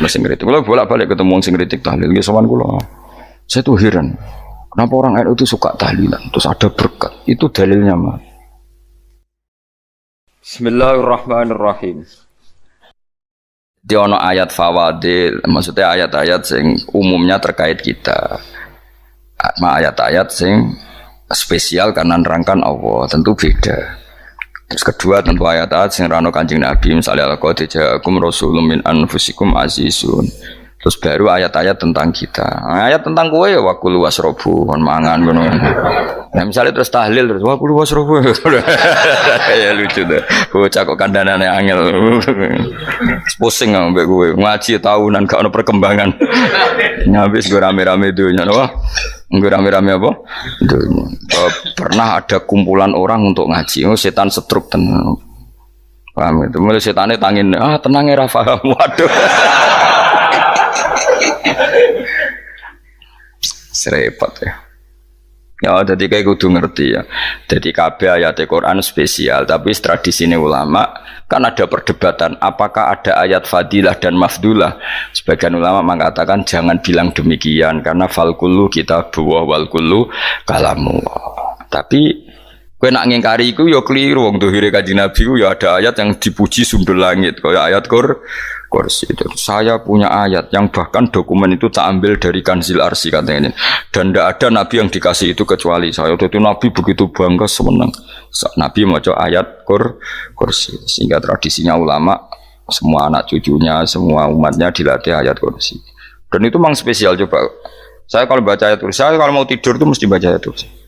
sing kritik. Kalau bolak-balik ketemu sing kritik tahlil, nggih sowan kula. Saya tuh heran. Kenapa orang NU itu suka tahlilan? Terus ada berkat. Itu dalilnya mah. Bismillahirrahmanirrahim. Di ono ayat fawadil, maksudnya ayat-ayat sing umumnya terkait kita. Ayat-ayat sing spesial karena nerangkan Allah, tentu beda. Terus kedua tentu ayat-ayat sing rano Kanjeng Nabi, misalnya laqad ja'akum rasulun min anfusikum azizun. Terus baru ayat-ayat tentang kita. Ayat tentang kowe ya wakulu wasrobu, kon mangan ngono. Nah, misalnya terus tahlil terus wakulu wasrobu. Ya lucu deh. Bocah kok kandhanane angel. Pusing ambek kowe. Ngaji tahunan gak ono perkembangan. Habis gue rame-rame dunya apa? Gue rame-rame apa? Dunya. Pernah ada kumpulan orang untuk ngaji. Oh, setan setruk tenan. Paham itu? Mulai setane tangin, tenang ya paham. Waduh. Serepot ya. Ya, jadi kayak kudu ngerti ya. Jadi kabeh ayat Al-Quran spesial, tapi tradisi ulama kan ada perdebatan apakah ada ayat fadilah dan mafdulah. Sebagian ulama mengatakan jangan bilang demikian karena fal kullu kitabullah wal kullu kalamullah. Tapi kowe nak ngingkari iku ya keliru. Wong dohire Kanjeng Nabi ku ya ada ayat yang dipuji sundul langit kaya ayat Kursi itu. Saya punya ayat yang bahkan dokumen itu tak ambil dari Kanzil Arsy katanya. Dan tidak ada nabi yang dikasih itu kecuali saya. Itu nabi begitu bangga semenang. Nabi mau ayat Kursi. Sehingga tradisinya ulama semua anak cucunya, semua umatnya dilatih ayat Kursi. Dan itu memang spesial coba. Saya kalau baca ayat Kursi, saya kalau mau tidur itu mesti baca ayat Kursi.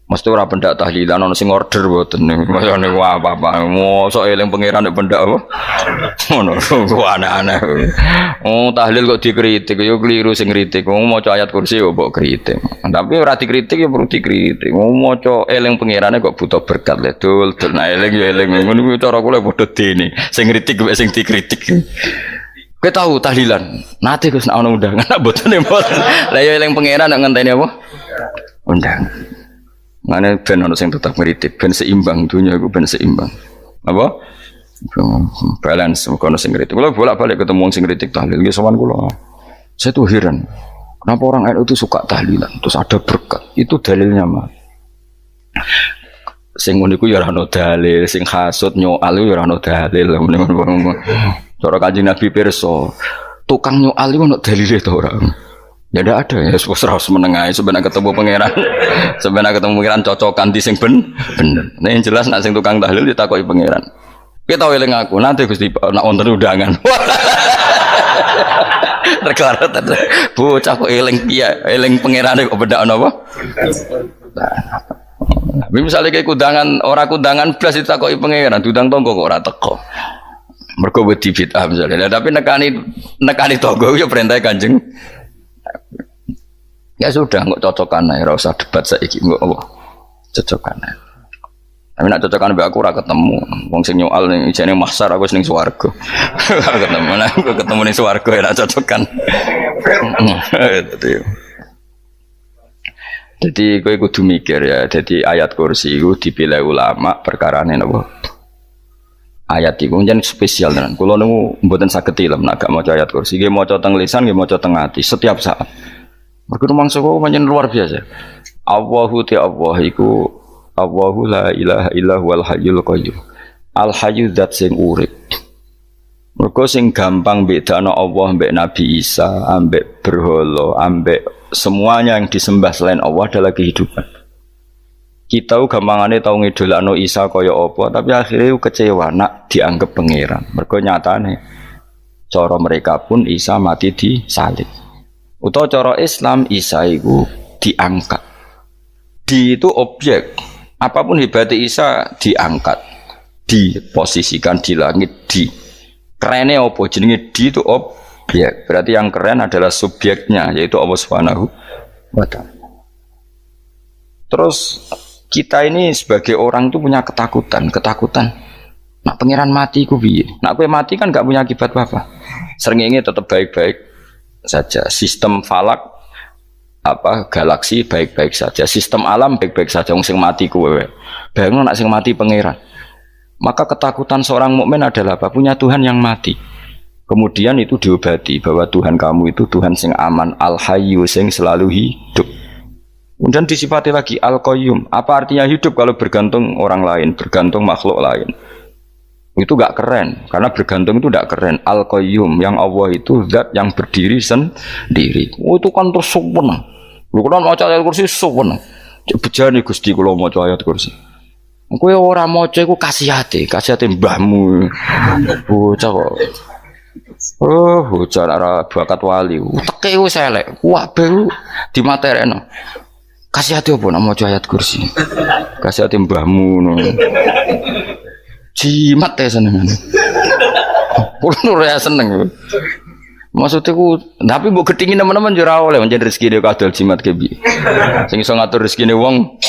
Mesti ora pendak tahlilan ono sing order mboten mayane apa-apa. Mosok eling pangeran nek pendak apa. Ngono kok aneh-aneh. Oh, tahlil kok dikritik ya keliru sing kritik. Wong maca ayat Kursi kok mbok kritik. Tapi ora dikritik ya perlu dikritik. Wong maca eling pangerane kok butuh berkat le dul eling ya eling. Ngono kuwi cara kula padha dene. Sing kritik mek sing dikritik. Kowe tahu tahlilan? Nate Gus nek ono undangan mboten mboten. Lah ya eling pangeran nek ngenteni apa? Undangan. Mana ben ono sing tetap ngritik, ben seimbang dunia iku ben seimbang. Apa? Balance kono sing ngritik. Kula bolak-balik ketemu sing ngritik tahlil nggih sowan kula. Saya tuh heran. Kenapa orang NU itu suka tahlilan? Terus ada berkat. Itu dalilnya mah. Sing ngono iku ya ora ono dalil, sing hasud nyoal ya ora ono dalil. Cara Kanjeng Nabi pirsa, tukang nyoal iku ono dalile to ora? Ya tidak ada ya, harus menengahi sebenarnya ketemu pangeran, sebenarnya ketemu pangeran cocokan di sing bener. Nah yang jelas nak sing tukang tahlil ditakoki pangeran. Kita tahu eling aku nanti Gusti nak wonten undangan. Perkara bocah kok eling piye, eling pangerane kok bedak napa? Nah, misalnya kayak kundangan orang kundangan blas ditakoki pangeran, diundang tonggo kok ora teko. Mergo wedi bid'ah misalnya. Tapi nekani tonggo ya perintah Kanjeng. Ya sudah, nggak cocokan aja, nggak usah debat saiki, nggak apa, cocokan aja. Tapi nak cocokan be aku ora ketemu, wong sing nyoal ning jane mahsyar aku ning swarga. Ketemu, aku ketemu ning swarga ya nak cocokan. Jadi kowe kudu mikir ya, jadi ayat Kursi itu dipilih ulama perkarane napa? Ayat iku njen spesial tenan. Kula niku mboten saged ilem nek gak maca ayat Kursi, nggih maca teng lisan, nggih maca teng ati setiap saat. Mergo mangsa kok pancen luar biasa. Allahu ta Allah iku Allahu la ilaha illa huwal hayyul qayyum. Al hayyu zat sing urip. Mergo sing gampang bedakno Allah mbek Nabi Isa, ambek berhala, ambek semuanya yang disembah selain Allah adalah kehidupan. Kita gampangane tau ngidolakno Isa kaya apa, tapi akhirnya kecewa nak dianggap pangeran. Mergo nyatane cara mereka pun Isa mati disalib. Utawa cara Islam Isa itu diangkat. Di itu objek. Apapun hebatnya Isa diangkat, diposisikan di langit, di. Kerennya apa? Jenenge di itu objek. Berarti yang keren adalah subjeknya, yaitu Allah Subhanahu wa Ta'ala. Terus kita ini sebagai orang itu punya ketakutan. Nak pangeran mati ku piye? Nak kowe mati kan gak punya akibat apa-apa. Srengenge tetap baik-baik saja. Sistem falak galaksi baik-baik saja. Sistem alam baik-baik saja. Wong sing mati kowe. Bayangno nak sing mati pangeran. Maka ketakutan seorang mukmin adalah apa? Punya Tuhan yang mati. Kemudian itu diobati bahwa Tuhan kamu itu Tuhan sing aman, al-hayyu sing selalu hidup. Kemudian disifati lagi al-qayyum. Apa artinya hidup kalau bergantung orang lain, bergantung makhluk lain? Itu gak keren, karena bergantung itu gak keren. Al-qayyum, yang Allah itu zat yang berdiri sendiri. Oh, itu kan terus seneng. Lu kan maca ayat kursi seneng. Bejane Gusti kula maca ayat kursi. Kowe ora maca iku kasihate mbahmu. Bocah kok. Oh, bocah ora bakat wali. Teke wis elek. Kabeh dimaterekno. Kasihate opo nek maca ayat kursi? Kasihate mbahmu ngono. Jimat ya seneng. Kulo ora seneng. Maksudnya ku, tapi mbok gedhingi teman-teman yo ora oleh menjadi rezeki dia kadal jimat kebi. Sing iso ngatur rezekine wong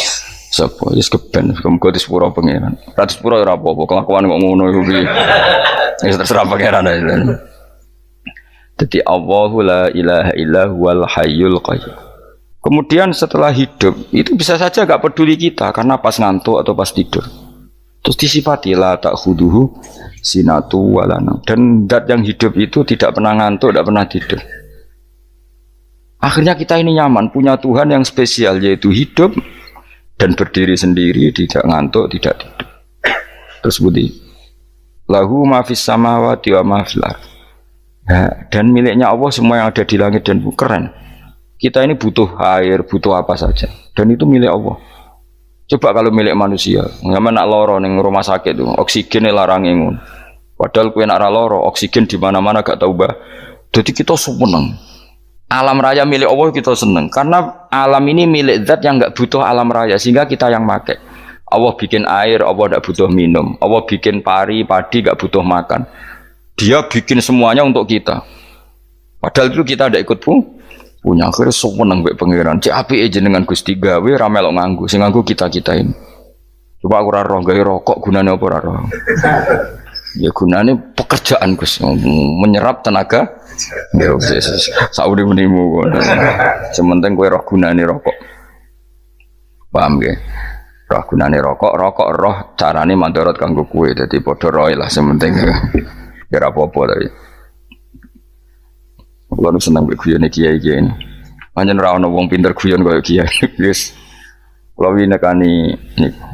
sapa wis keben muga disepuro pangeran. Ra disepuro ora apa-apa, kelakuan kok ngono iku piye. Wis terserah pangeran ae. Dadi Allahu la ilaha illa huwal hayyul qayyum. Kemudian setelah hidup itu bisa saja gak peduli kita karena pas ngantuk atau pas tidur. Terus disifati la ta'khuduhu sinatu walana. Dan zat yang hidup itu tidak pernah ngantuk, tidak pernah tidur. Akhirnya kita ini nyaman, punya Tuhan yang spesial, yaitu hidup dan berdiri sendiri, tidak ngantuk, tidak tidur. Terus budi lahu ma fis samawati wa ma fil ardh. Dan miliknya Allah semua yang ada di langit dan bumi. Keren. Kita ini butuh air, butuh apa saja, dan itu milik Allah. Coba kalau milik manusia, nggak nak loro neng rumah sakit tuh, oksigennya larang ingun. Padahal kue nak loro, oksigen di mana-mana gak tahu bah. Jadi kita seneng. Alam raya milik Allah kita seneng, karena alam ini milik zat yang nggak butuh alam raya, sehingga kita yang pakai. Allah bikin air, Allah tidak butuh minum. Allah bikin padi nggak butuh makan. Dia bikin semuanya untuk kita. Padahal itu kita tidak ikut punya. Akhirnya seneng mbek pangeran. Cek apike jenengan Gusti gawe ra melok nganggo. Sing nganggo kita-kita ini. Coba aku ora roh gawe rokok gunane apa ora roh. Ya gunane pekerjaan Gus, menyerap tenaga. Ya wis sauri menimu. Sementing kowe roh gunane rokok. Paham nggih? Roh gunane rokok roh carane mandorot kanggo kowe. Dadi padha roe lah sementing. Ya ora apa-apa tapi. Kalau senang berguyon kiai-kiai ini, hanya rawon wong pinter guyon kaya kiai. Yes, kalau ini nekani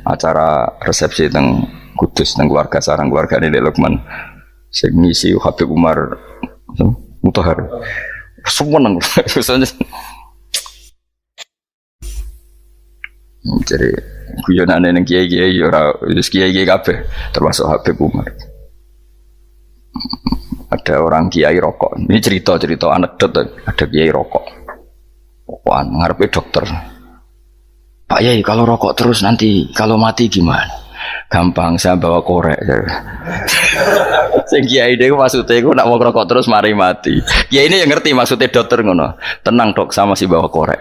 acara resepsi teng Kudus teng keluarga sarang keluarga ini Lukman, sing ngisi Habib Umar Mutahar, semua nang jadi guyonan neng kiai-kiai ora wis kiai-kiai kabeh termasuk Habib Umar. Ada orang kiai rokok. Ini cerita anekdot. Ada kiai rokok. Rokokan ngarepe dokter. Pak Yai, kalau rokok terus nanti kalau mati gimana? Gampang, saya bawa korek. Sing kiai dhewe maksudnya iku nak mau rokok terus mari mati. Kiai ini yang ngerti maksudnya dokter ngono. Tenang dok, sama si bawa korek.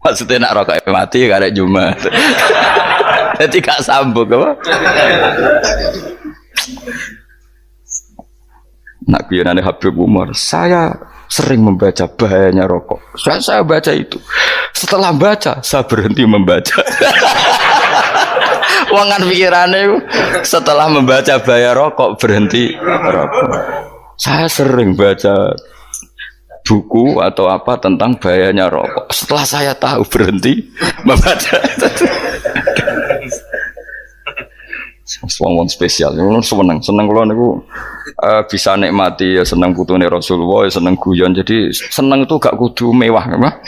Maksudnya nak rokok mati gak ada Jumat. Jadi gak sambung apa? Nak guyonane Habib Umar, saya sering membaca bahayanya rokok. Saya baca itu. Setelah baca, saya berhenti membaca. Wangan pikirannya setelah membaca bahaya rokok berhenti rokok. Saya sering baca buku atau apa tentang bahayanya rokok. Setelah saya tahu berhenti membaca. Wong spesial, seneng kalau niku bisa nikmati ya seneng putune Rasulullah, ya seneng guyon. Jadi seneng itu gak kudu mewah, apa?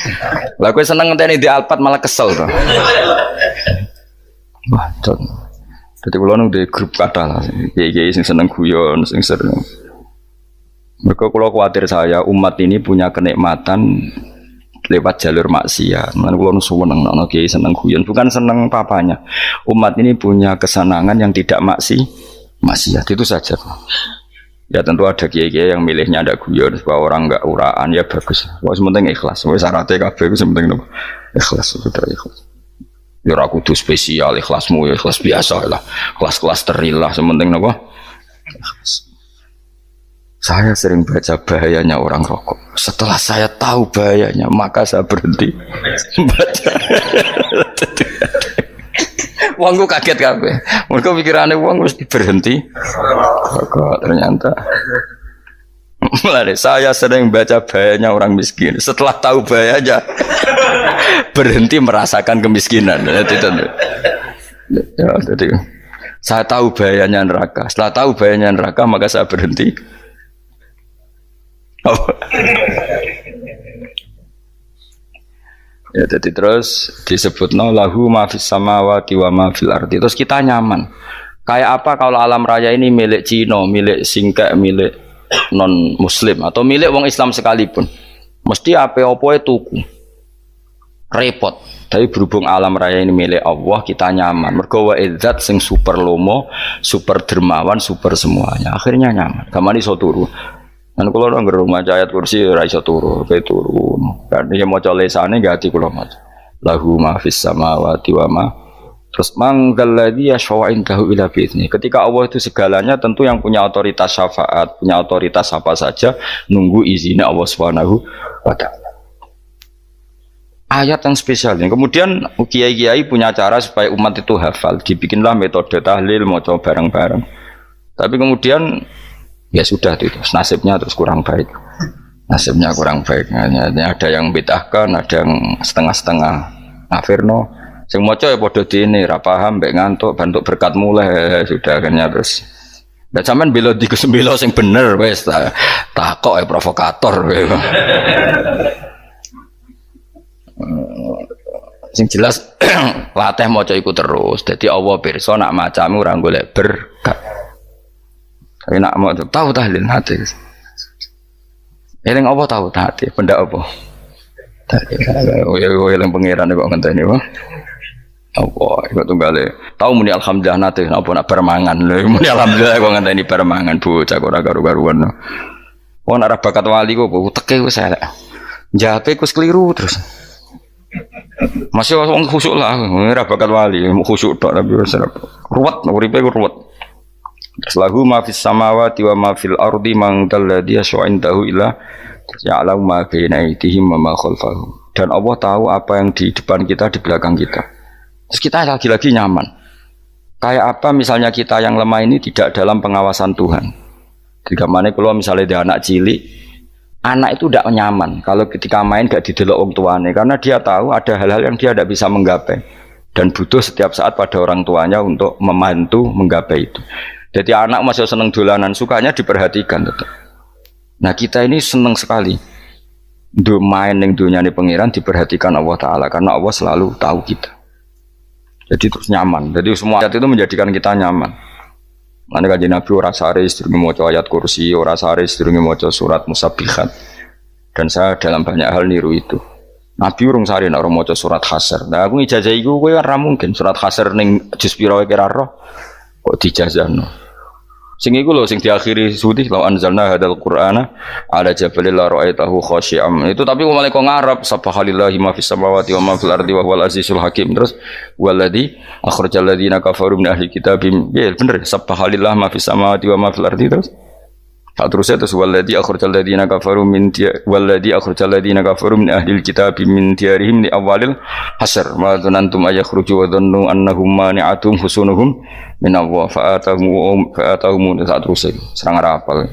Lah kowe seneng ngenteni di Alphard malah kesel to. Wah, jadi kalau nunggu di grup kata lah, kiai sing seneng guyon, sing sering. Mereka kalau khawatir saya umat ini punya kenikmatan lewat jalur maksiat. Mana kalau seneng, kiai seneng guyon, bukan seneng papanya. Umat ini punya kesenangan yang tidak maksiat itu saja. Ya tentu ada kiai-kiai yang milihnya ada guyon supaya orang enggak uraan ya bagus. Wah sementing ikhlas. Wah syaratnya kabeh itu sementing ikhlas sudah ikhlas. Ya ora kudu spesial ikhlasmu ya ikhlas biasa lah. Kelas-kelas terilah sementing napa? Ikhlas. Saya sering baca bahayanya orang rokok. Setelah saya tahu bahayanya, maka saya berhenti baca. Wong ku kaget kabeh. Mergo pikirane wong mesti berhenti. Kok ternyata. Mulai saya sering baca bahayanya orang miskin. Setelah tahu bahayanya berhenti merasakan kemiskinan. Jadi saya tahu bahayanya neraka. Setelah tahu bahayanya neraka maka saya berhenti. Oh. Ya, jadi terus disebut lahu ma fis samawati wa ma fil ardi. Terus kita nyaman. Kayak apa kalau alam raya ini milik Cina, milik Singkek, milik non muslim atau milik wong Islam sekalipun. Mesti apa-apa tuku. Repot. Tapi berhubung alam raya ini milik Allah, kita nyaman. Mergo wa izzat sing super lomo, super dermawan, super semuanya. Akhirnya nyaman. Gamane iso turu. Dan kalau orang rumah ayat kursi ora iso turu, kayak turun. Kan dia maca lesane gak ati kula maca. Lahu ma fis samawati wa ma. Terus manggal ladzi yashfa'u indahu ila bi'izni. Ketika Allah itu segalanya, tentu yang punya otoritas syafaat, punya otoritas apa saja nunggu izinnya Allah Subhanahu wa taala. Ayat yang spesial ini. Kemudian kiai-kiai punya cara supaya umat itu hafal. Dibikinlah metode tahlil maca bareng-bareng. Tapi kemudian ya sudah itu nasibnya terus kurang baik. Nasibnya kurang baik. Ada yang bid'ahkan, ada yang setengah-setengah ngafirno. Sing maca ya padha dene ra paham mbek ngantuk bantuk berkat mulai sudah akhirnya terus. Lah sampean bela dikesembelo sing bener wis takok provokator. Sing jelas latih maca iku terus. Dadi Allah pirsa nak macamu ora golek berkat. Tapi nak mau tahu tahlil hati. Eling apa tahu hati? Benda apa? Oh ya eling pangeran kok ngenteni wae. Apa iku tunggale. Tahu muni alhamdulillah nate apa nak permangan lho. Muni alhamdulillah kok ngenteni permangan bocah ora karu-karuan. Wong nek bakat wali kok teke wis elek. Jape wis keliru terus. Masih wong khusuk lah, ora bakat wali, khusuk tok tapi wis ruwet, uripe ruwet. Terus lahu ma fis samawati wa ma fil ardi man dalladhi yash'indahu ila ya'lamu ma baina aydihim wa ma khalfahum. Dan Allah tahu apa yang di depan kita, di belakang kita. Terus kita lagi-lagi nyaman. Kayak apa misalnya kita yang lemah ini tidak dalam pengawasan Tuhan. Jika mana kalau misalnya ada anak cilik, anak itu tidak nyaman kalau ketika main gak didelok orang tuanya karena dia tahu ada hal-hal yang dia tidak bisa menggapai dan butuh setiap saat pada orang tuanya untuk membantu menggapai itu. Jadi anak masih seneng dolanan, sukanya diperhatikan tetap. Nah kita ini seneng sekali main yang dunia ini pengiran diperhatikan Allah Ta'ala karena Allah selalu tahu kita. Jadi terus nyaman. Jadi semua ayat itu menjadikan kita nyaman. Mana kajian Nabi ora sare sedurunge maca ayat kursi, ora sare sedurunge maca surat musabbihat. Dan saya dalam banyak hal niru itu. Nabi urung sare nek ora maca surat Hasr. Nah aku ijazah iku kowe ora mungkin surat Hasr ning juz pira wae kira roh kok dijazahno. Sing iku lho sing diakhiri suti law anzalna hadzal qur'ana ala jabalil la ra'aitahu khashi'am. Itu tapi mulai kok ngarep subhanallahi ma fis samawati wa ma fil ardi wa huwal azizul hakim. Terus waladzi akhrajal ladzina kafaru min ahli kitabim. Ya bener subhanallahi ma fis samawati wa ma fil ardi terus. Terusnya terus waladzi akhrajal ladzina kafaru min waladzi akhrajal ladzina kafaru min ahli kitabim min diyarihim li awalil hasr. Ma dzanantum ayakhruju wa dhannu annahum mani'atum husunuhum min Allah fa'atahum saat terus serang rapal.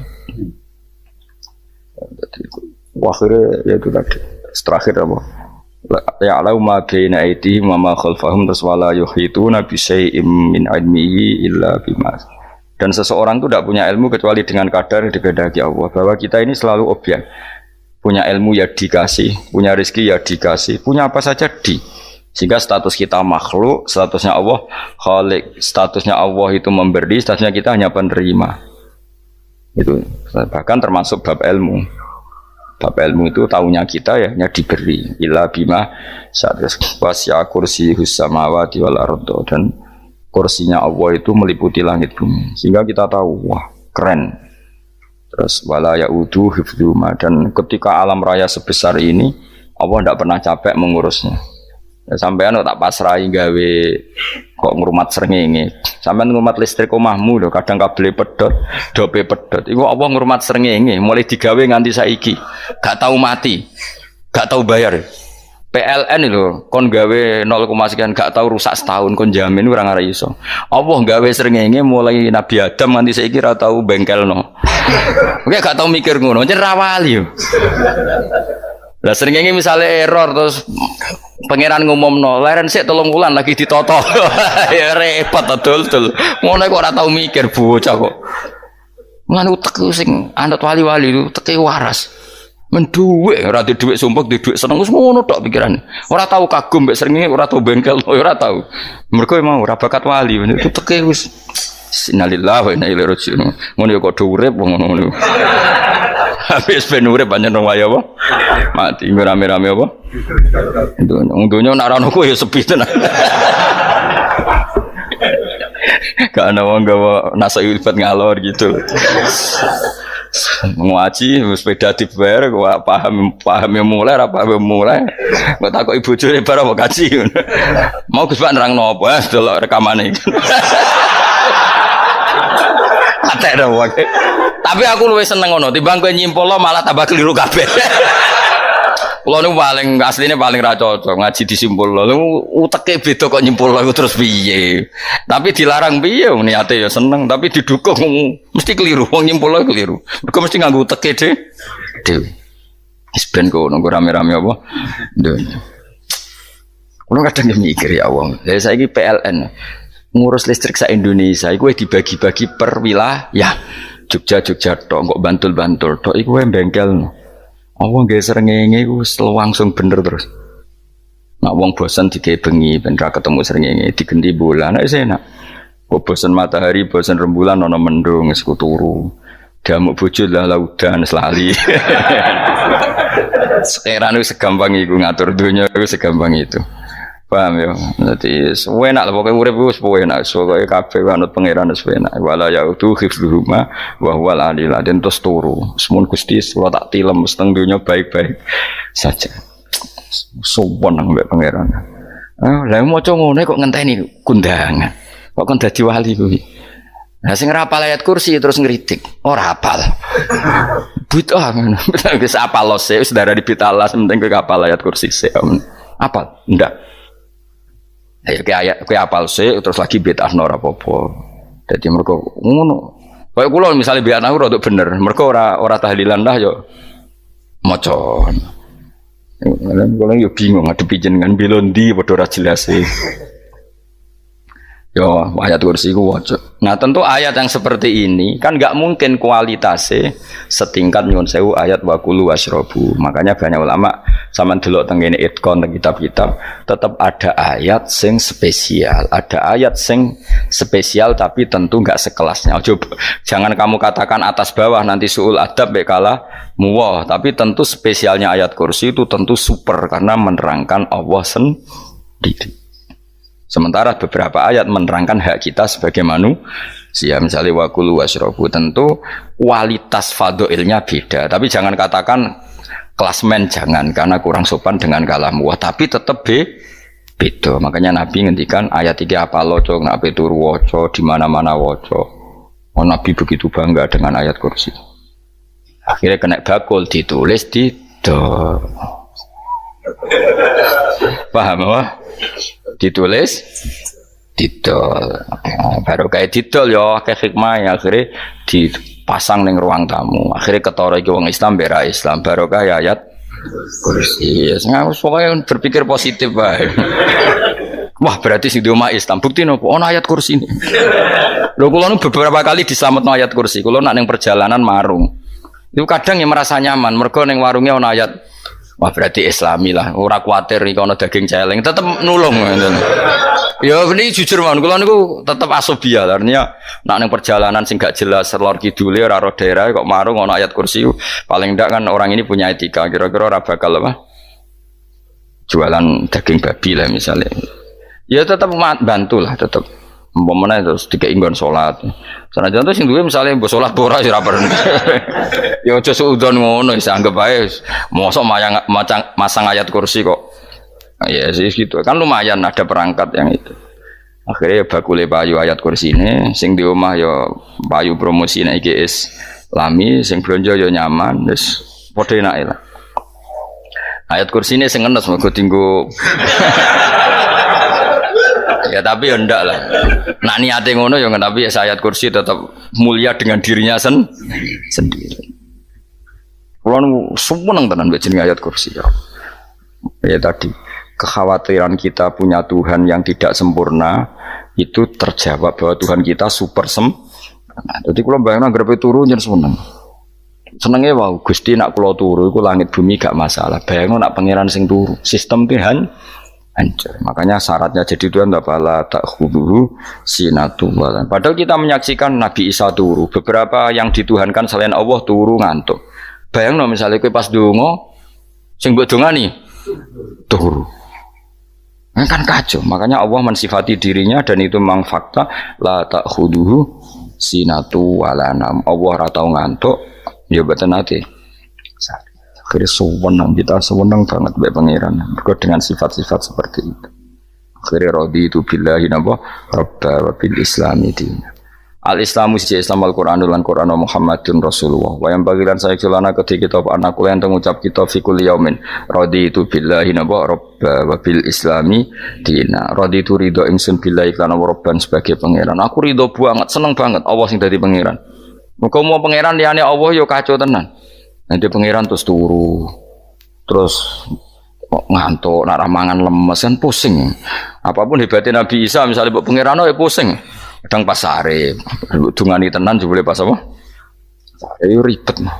Akhirnya ya itu tadi terakhir apa? Ya'lamu ma baina aydihim wa ma khalfahum wala yuhituna bi syai'in min 'ilmihi illa bima. Dan seseorang itu tidak punya ilmu kecuali dengan kadar yang dikehendaki Allah. Bahwa kita ini selalu objek. Punya ilmu ya dikasih, punya rezeki ya dikasih, punya apa saja di. Sehingga status kita makhluk, statusnya Allah khalik, statusnya Allah itu memberi, statusnya kita hanya penerima. Itu bahkan termasuk bab ilmu. Bab ilmu itu tahunya kita ya hanya diberi. Illa bima sadis wasya kursi samawati wal ardo, dan kursinya Allah itu meliputi langit bumi. Sehingga kita tahu wah keren. Terus wala yaudu hifdzuma, dan ketika alam raya sebesar ini Allah tidak pernah capek mengurusnya. Ya, sampean tak pasrahi gawe kok ngrumat srengenge. Sampean ngrumat listrik omahmu lho, kadang kabel pedhot, dope pedhot. Iku apa ngrumat srengenge mulai digawe nganti saiki. Gak tahu mati. Gak tahu bayar. PLN itu kon gawe 0, sekian gak tahu rusak setahun kon jamin ora ngara iso. Allah gawe srengenge mulai Nabi Adam nganti saiki ora tau bengkelno. Oke gak tau mikir ngono, jen rawali yo. Lah srengenge misale error terus pangeran ngumumno, leren sik 3 wulan lagi ditoto. Ya repot dul. Ngono kok ora tau mikir bocah kok. Ngono utek sing anut wali-wali itu teke waras. Menduwe ora di dhuwit sumpek di dhuwit seneng wis ngono tok pikirane. Ora tau kagum mbek srengenge, ora tau bengkel, ora tau. Mergo mau ora bakat wali, itu teke wis innalillahi wa inna ilaihi raji'un. Ngono ya kok urip ngono. Habis ben urip pancen waya apa? Mati rame-rame apa? Donya nak ra ono ku ya sepi tenan. Gak ana wong gawa nasa ilfat ngalor gitu. Ngaji sepeda dibayar kok paham yang mulai apa yang mulai kok takut ibu jure barang mau kaji mau Gus Pak nerangno apa delok rekamane atek dong tapi aku luwih seneng ngono timbang kowe nyimpulno malah tambah keliru kabeh. Kulo niku paling asline paling ra cocok ngaji disimpulno. Uteke beda kok nyimpulno iku terus piye. Tapi dilarang piye niate ya seneng tapi didukung mesti keliru wong nyimpulno keliru. Mergo mesti nganggo uteke dhewe. Wis ben kok nunggu rame-rame apa. Dunya. Kulo kadang mikir ya wong. Lah saiki PLN ngurus listrik sa Indonesia iku dibagi-bagi per wilayah. Jogja tok kok Bantul tok iku wae bengkel. Wong nggih srengenge iku langsung bener terus. Nak wong bosan digawe bengi ben ra ketemu srengenge digenti bulan nek enak. Kok bosan matahari, bosan rembulan ana mendung wis turu. Damuk bojo lah laudan selali. Sekarang itu segampang iku ngatur dunya itu segampang itu. Paham ya? Dadi enak lah pokoke urip wis enak. Pokoke kabeh anut pangeran wis enak. Wala ya tu khifruhuma wa huwal alil den tos turu. Semun Gusti kula tak tilem seteng donya baik-baik saja. Sowan nang mbek pangeran. Lah maca ngene kok ngenteni kundangan. Kok kon dadi wali kuwi. Lah sing ora hafal ayat kursi terus ngritik. Ora hafal. Bid'ah ngono. Wis hafal lose wis darah di bitalas penting kowe hafal ayat kursi sik. Hafal? Ndak. Ya kayak apal sih terus lagi bid'ah ora apa-apa. Dadi mergo ngono. Kaya kula misale bid'ah ora untuk bener, mergo ora tahlilan dah yo maca. Kula yo bingung ngadepi jenengan bilondi padha ora jelas e. Yo ayat kursi ku waca. Nah tentu ayat yang seperti ini kan nggak mungkin kualitasnya setingkat nyuwun sewu ayat wakulu wasrobu. Makanya banyak ulama sama delok teng ngene itqon teng kitab-kitab tetap ada ayat sing spesial, ada ayat sing spesial tapi tentu nggak sekelasnya. Coba jangan kamu katakan atas bawah nanti suul adab bekala muwah, tapi tentu spesialnya ayat kursi itu tentu super karena menerangkan Allah sendiri. Sementara beberapa ayat menerangkan hak kita sebagai manusia, misalnya wakulu wasrobu, tentu kualitas fadhilnya beda. Tapi jangan katakan klasmen, jangan, karena kurang sopan dengan kalam wah. Tapi tetap beda. Makanya Nabi ngendikan ayat 3 apa loco, nabi turu woco, di mana-mana woco. Oh, Nabi begitu bangga dengan ayat kursi. Akhirnya kena bakul ditulis di paham apa? Ditulis didol baru kayak didol ya kayak hikmah ya akhirnya dipasang ning ruang tamu akhirnya ketara iki wong Islam bera Islam baru kayak ayat kursi ya pokoknya berpikir positif bae. Wah berarti sing di omah Islam bukti nopo ono ayat kursi ini lho kula nu beberapa kali diselametno ayat kursi kula nak ning perjalanan marung itu kadang yang merasa nyaman mergo ning warungnya ono ayat. Wah berarti Islami lah, ora kuatir nih kalau daging celeng, tetap nulung. Ya ini jujur man, kalau niku tetap asobia, artinya nak neng perjalanan sing gak jelas, lor kidule, raro daerah, kok marung ono ayat kursi, paling ndak kan orang ini punya etika, kira-kira ora bakal apa? Jualan daging babi lah misalnya. Ya tetap bantu lah, tetap. Umpamane terus dikek nggon salat. Senajan to sing duwe misale mbok salat ora ya ora perlu. Ya aja suudon ngono wis anggap ae mosok masang ayat kursi kok. Ya sih gitu. Kan lumayan ada perangkat yang itu. Akhirnya bakule payu ayat kursi ini sing di omah ya payu promosi nek iki Islami sing blonjo ya nyaman wis padha enake lah. Ayat kursi ini sing ngenes mergo tinggu. Ya tapi ya ndak lah. Nak niate ngono ya tapi ya ayat kursi tetap mulia dengan dirinya sendiri. Kulo seneng tenan mbek jenenge ayat kursi ya. Ya tadi kekhawatiran kita punya Tuhan yang tidak sempurna itu terjawab bahwa Tuhan kita super sempurna. Jadi kulo bayangno grepe turu njen seneng. Senenge wow Gusti nak kula turu iku langit bumi gak masalah. Bayangno nak pangeran sing turu, sistem Tuhan hancur. Makanya syaratnya jadi Tuhan la ta'khudhuhu sinatun wa. Padahal kita menyaksikan Nabi Isa turu, beberapa yang dituhankan selain Allah turu ngantuk. Bayangno misalnya kowe pas donga sing mbok dongani turu. Kan kacau. Makanya Allah mensifati dirinya dan itu memang fakta la ta'khudhuhu sinatu wala nam. Allah ora tau ngantuk. Ya betul nanti. Akhirnya sewenang kita sewenang banget baik pangeran. Mereka dengan sifat-sifat seperti itu. Akhirnya raditu billahi nabwa rabba wa bil islami dina. Al Islamu siji Islam Al Quranul lan Quran Muhammadun Rasulullah. Wa yang bagilan saya celana ketika kita anak kula yang ngucap kita fikul yaumin raditu billahi nabwa rabba wa bil islami dina. Raditu ridho ingsun billahi lan rabban sebagai pangeran. Aku ridho banget, seneng banget Allah sing dadi pangeran. Muga mau pangeran liyane Allah yo kacau tenan. Nanti pangeran terus turu. Terus ngantuk, nak ramangan lemes kan pusing. Apapun hebatnya Nabi Isa misalnya buat pangeran ya pusing. Kadang pas sare, dungani tenan juga boleh pas apa? Ayo ribet mah.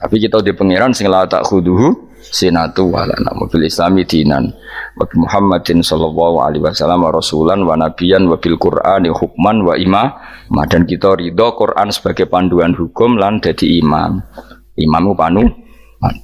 Tapi kita di pangeran sing la ta'khudhuhu sinatu wala namu fil islami dinan. Wa Muhammadin sallallahu alaihi wasallam rasulan wa nabiyan wa bil Qur'ani hukman wa imam. Dan kita ridho Quran sebagai panduan hukum lan dadi imam. Imam ku panutan.